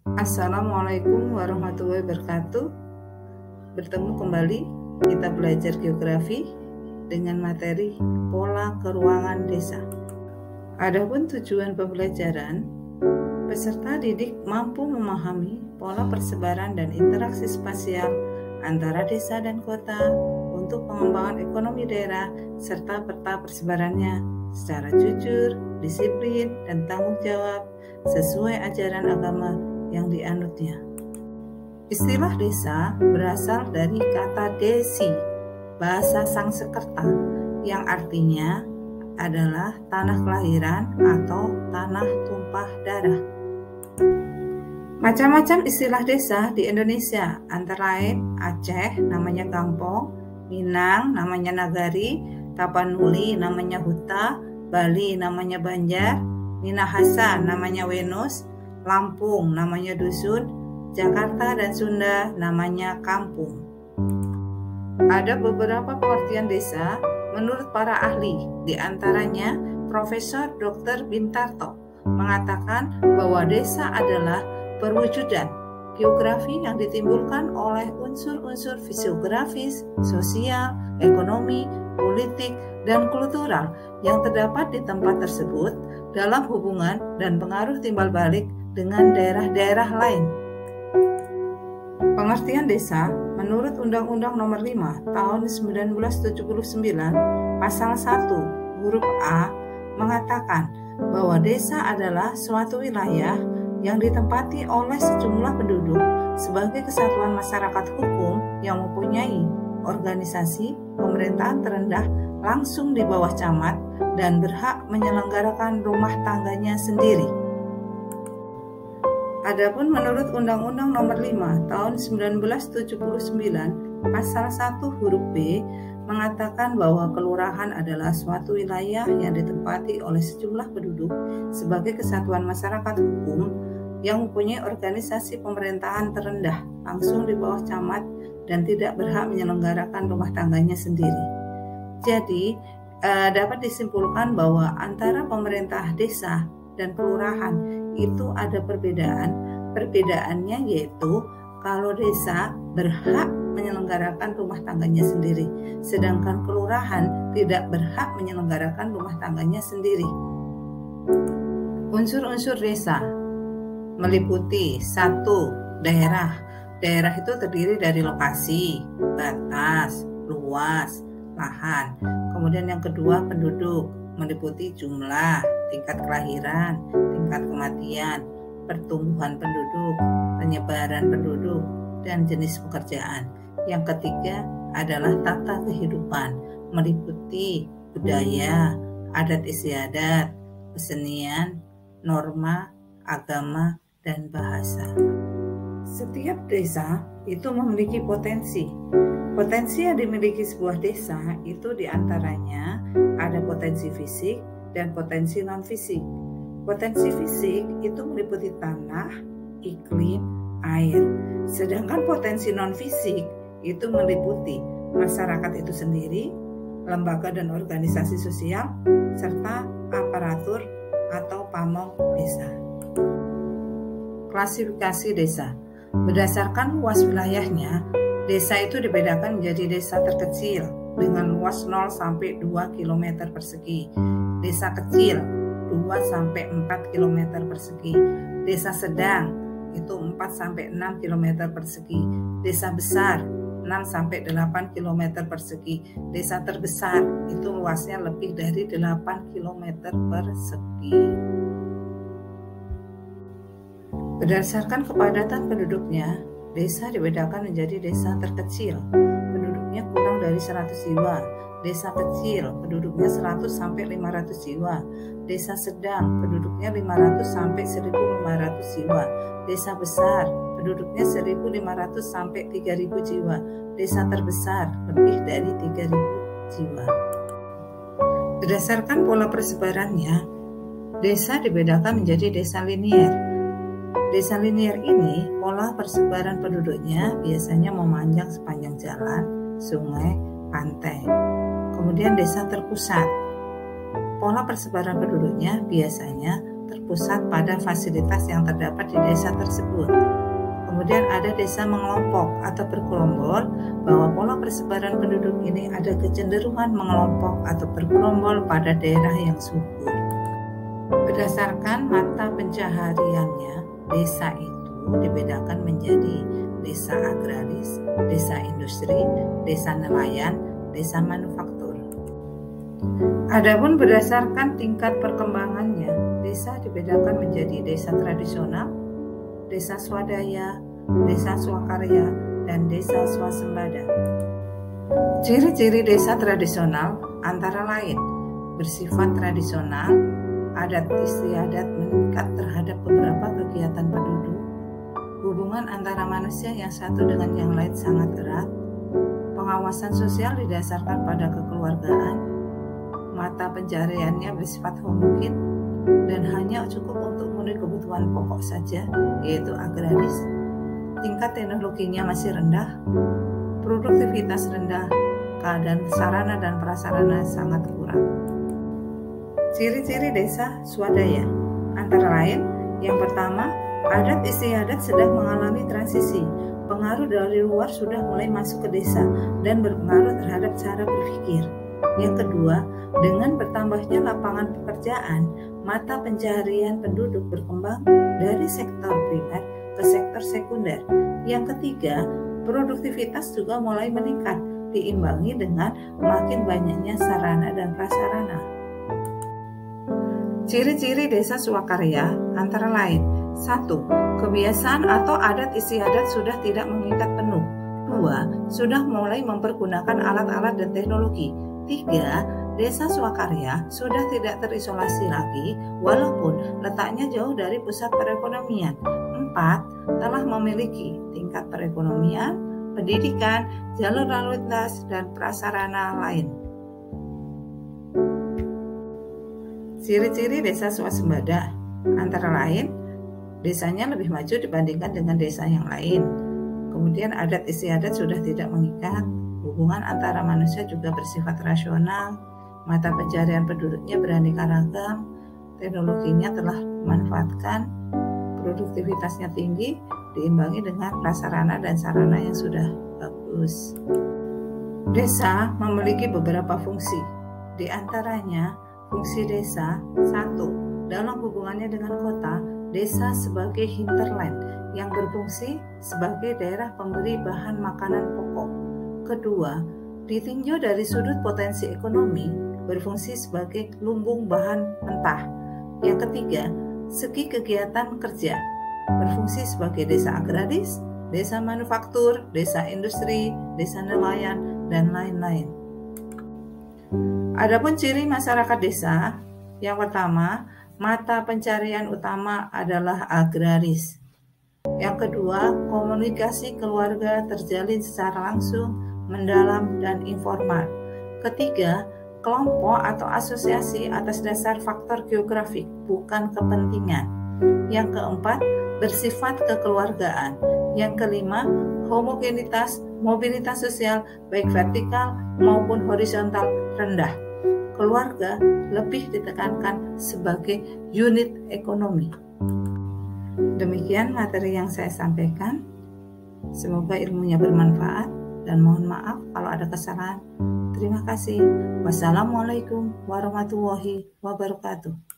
Assalamualaikum warahmatullahi wabarakatuh. Bertemu kembali kita belajar geografi dengan materi pola keruangan desa. Adapun tujuan pembelajaran, peserta didik mampu memahami pola persebaran dan interaksi spasial antara desa dan kota untuk pengembangan ekonomi daerah serta peta persebarannya secara jujur, disiplin, dan tanggung jawab sesuai ajaran agama yang dianutnya. Istilah desa berasal dari kata desi, bahasa Sangsekerta, yang artinya adalah tanah kelahiran atau tanah tumpah darah. Macam-macam istilah desa di Indonesia, antara lain Aceh namanya Gampong, Minang namanya Nagari, Tapanuli namanya Huta, Bali namanya Banjar, Minahasa namanya Wenus, Lampung namanya Dusun, Jakarta dan Sunda namanya Kampung. Ada beberapa pengertian desa menurut para ahli, diantaranya Profesor Dr. Bintarto mengatakan bahwa desa adalah perwujudan geografi yang ditimbulkan oleh unsur-unsur fisiografis, sosial, ekonomi, politik, dan kultural yang terdapat di tempat tersebut dalam hubungan dan pengaruh timbal balik dengan daerah-daerah lain. Pengertian desa menurut Undang-Undang Nomor 5 Tahun 1979 Pasal 1 huruf A mengatakan bahwa desa adalah suatu wilayah yang ditempati oleh sejumlah penduduk sebagai kesatuan masyarakat hukum yang mempunyai organisasi pemerintahan terendah langsung di bawah camat dan berhak menyelenggarakan rumah tangganya sendiri. Adapun menurut Undang-Undang Nomor 5 Tahun 1979 Pasal 1 huruf B mengatakan bahwa kelurahan adalah suatu wilayah yang ditempati oleh sejumlah penduduk sebagai kesatuan masyarakat hukum yang mempunyai organisasi pemerintahan terendah langsung di bawah camat dan tidak berhak menyelenggarakan rumah tangganya sendiri. Jadi, dapat disimpulkan bahwa antara pemerintah desa dan kelurahan itu ada perbedaan. Perbedaannya yaitu kalau desa berhak menyelenggarakan rumah tangganya sendiri, sedangkan kelurahan tidak berhak menyelenggarakan rumah tangganya sendiri. Unsur-unsur desa meliputi 1. Daerah. Daerah itu terdiri dari lokasi, batas, luas, lahan. Kemudian yang kedua, penduduk, meliputi jumlah, tingkat kelahiran, tingkat kematian, pertumbuhan penduduk, penyebaran penduduk, dan jenis pekerjaan. Yang ketiga adalah tata kehidupan, meliputi budaya, adat istiadat, kesenian, norma, agama, dan bahasa. Setiap desa itu memiliki potensi. Potensi yang dimiliki sebuah desa itu diantaranya ada potensi fisik dan potensi non-fisik. Potensi fisik itu meliputi tanah, iklim, air. Sedangkan potensi non-fisik itu meliputi masyarakat itu sendiri, lembaga dan organisasi sosial, serta aparatur atau pamong desa. Klasifikasi desa. Berdasarkan luas wilayahnya, desa itu dibedakan menjadi desa terkecil dengan luas 0 sampai 2 km persegi, desa kecil 2 sampai 4 km persegi, desa sedang itu 4 sampai 6 km persegi, desa besar 6 sampai 8 km persegi, desa terbesar itu luasnya lebih dari 8 km persegi. Berdasarkan kepadatan penduduknya, desa dibedakan menjadi desa terkecil, penduduknya kurang dari 100 jiwa, desa kecil, penduduknya 100 sampai 500 jiwa, desa sedang, penduduknya 500 sampai 1.500 jiwa, desa besar, penduduknya 1.500 sampai 3.000 jiwa, desa terbesar lebih dari 3.000 jiwa. Berdasarkan pola persebarannya, desa dibedakan menjadi desa linier. Desa linier ini, pola persebaran penduduknya biasanya memanjang sepanjang jalan, sungai, pantai. Kemudian desa terpusat. Pola persebaran penduduknya biasanya terpusat pada fasilitas yang terdapat di desa tersebut. Kemudian ada desa mengelompok atau bergerombol, bahwa pola persebaran penduduk ini ada kecenderungan mengelompok atau bergerombol pada daerah yang subur. Berdasarkan mata pencahariannya, desa itu dibedakan menjadi desa agraris, desa industri, desa nelayan, desa manufaktur. Adapun berdasarkan tingkat perkembangannya, desa dibedakan menjadi desa tradisional, desa swadaya, desa swakarya, dan desa swasembada. Ciri-ciri desa tradisional antara lain bersifat tradisional, adat istiadat mengikat terhadap beberapa kegiatan penduduk, hubungan antara manusia yang satu dengan yang lain sangat erat, pengawasan sosial didasarkan pada kekeluargaan, mata pencahariannya bersifat homogen dan hanya cukup untuk memenuhi kebutuhan pokok saja, yaitu agraris. Tingkat teknologinya masih rendah, produktivitas rendah, keadaan sarana dan prasarana sangat kurang. Ciri-ciri desa swadaya antara lain, yang pertama, adat istiadat sedang mengalami transisi. Pengaruh dari luar sudah mulai masuk ke desa dan berpengaruh terhadap cara berpikir. Yang kedua, dengan bertambahnya lapangan pekerjaan, mata pencaharian penduduk berkembang dari sektor primer ke sektor sekunder. Yang ketiga, produktivitas juga mulai meningkat, diimbangi dengan makin banyaknya sarana dan prasarana. Ciri-ciri desa swakarya antara lain: 1. Kebiasaan atau adat istiadat sudah tidak mengikat penuh. 2. Sudah mulai mempergunakan alat-alat dan teknologi. 3. Desa swakarya sudah tidak terisolasi lagi walaupun letaknya jauh dari pusat perekonomian. 4. Telah memiliki tingkat perekonomian, pendidikan, jalur lalu lintas, dan prasarana lain. Ciri-ciri desa swasembada antara lain, desanya lebih maju dibandingkan dengan desa yang lain. Kemudian adat istiadat sudah tidak mengikat, hubungan antara manusia juga bersifat rasional, mata pencaharian penduduknya beraneka ragam, teknologinya telah dimanfaatkan, produktivitasnya tinggi, diimbangi dengan prasarana dan sarana yang sudah bagus. Desa memiliki beberapa fungsi, di antaranya fungsi desa: 1. Dalam hubungannya dengan kota, desa sebagai hinterland yang berfungsi sebagai daerah pemberi bahan makanan pokok. Kedua, ditinjau dari sudut potensi ekonomi, berfungsi sebagai lumbung bahan mentah. Yang ketiga, segi kegiatan kerja, berfungsi sebagai desa agraris, desa manufaktur, desa industri, desa nelayan, dan lain-lain. Adapun ciri masyarakat desa, yang pertama, mata pencarian utama adalah agraris. Yang kedua, komunikasi keluarga terjalin secara langsung, mendalam, dan informal. Ketiga, kelompok atau asosiasi atas dasar faktor geografik, bukan kepentingan. Yang keempat, bersifat kekeluargaan. Yang kelima, homogenitas, mobilitas sosial, baik vertikal maupun horizontal rendah. Keluarga lebih ditekankan sebagai unit ekonomi. Demikian materi yang saya sampaikan. Semoga ilmunya bermanfaat dan mohon maaf kalau ada kesalahan. Terima kasih. Wassalamualaikum warahmatullahi wabarakatuh.